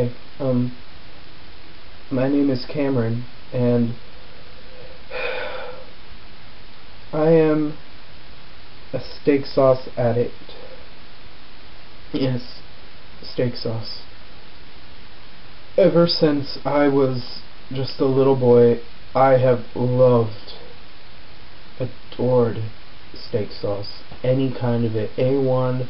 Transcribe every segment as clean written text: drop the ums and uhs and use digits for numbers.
Hi, my name is Cameron, and I am a steak sauce addict. Yes, steak sauce. Ever since I was just a little boy, I have loved, adored steak sauce. Any kind of it. A1,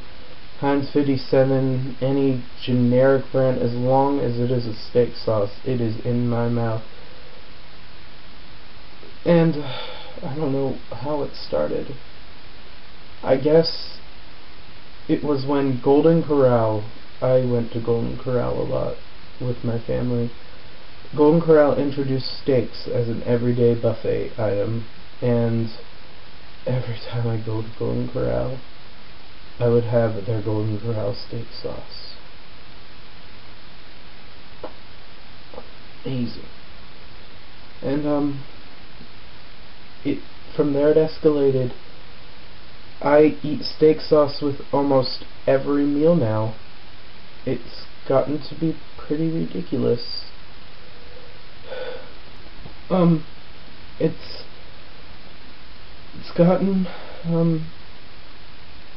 Heinz 57, any generic brand, as long as it is a steak sauce, it is in my mouth. And I don't know how it started. I guess it was when Golden Corral, I went to Golden Corral a lot with my family. Golden Corral introduced steaks as an everyday buffet item, and every time I go to Golden Corral, I would have their Golden Corral steak sauce. Amazing. And from there it escalated. I eat steak sauce with almost every meal now. It's gotten to be pretty ridiculous. It's gotten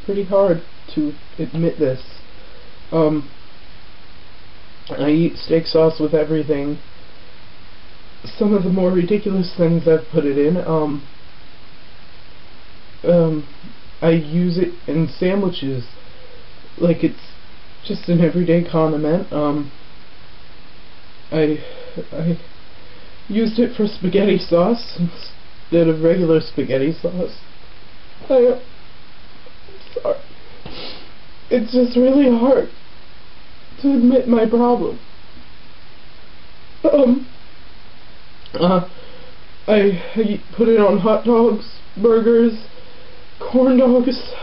pretty hard to admit this. I eat steak sauce with everything. Some of the more ridiculous things I've put it in, I use it in sandwiches like it's just an everyday condiment. I used it for spaghetti sauce instead of regular spaghetti sauce. I'm sorry. It's just really hard to admit my problem. I put it on hot dogs, burgers, corn dogs,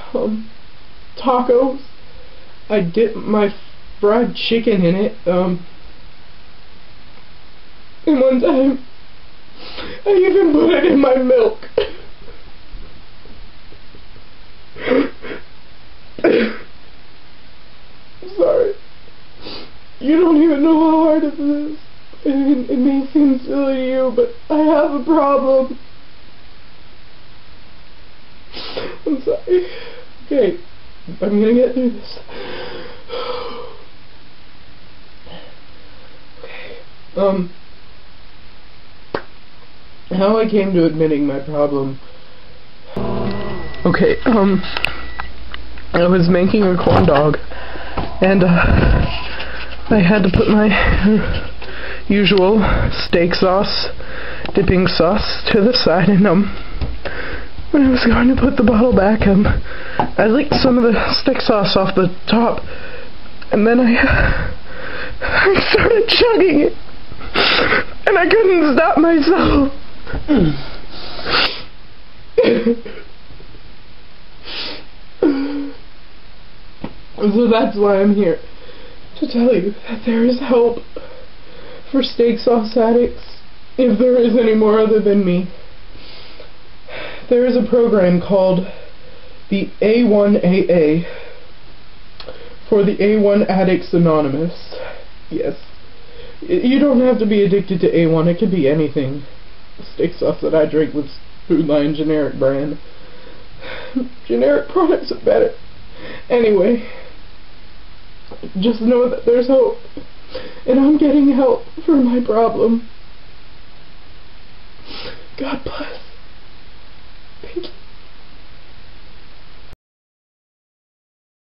tacos. I dip my fried chicken in it, and one time I even put it in my milk. I'm sorry. You don't even know how hard this is. It may seem silly to you, but I have a problem. I'm sorry. Okay, I'm gonna get through this. Okay. How I came to admitting my problem. Okay, I was making a corn dog, and I had to put my usual steak sauce, dipping sauce to the side, and when I was going to put the bottle back, I licked some of the steak sauce off the top, and then I started chugging it, and I couldn't stop myself. So that's why I'm here, to tell you that there is help for steak sauce addicts, if there is any more other than me. There is a program called the A1AA, for the A1 Addicts Anonymous. Yes. You don't have to be addicted to A1, it could be anything. The steak sauce that I drink was Food Lion generic brand. Generic products are better. Anyway, just know that there's hope, and I'm getting help for my problem. God bless.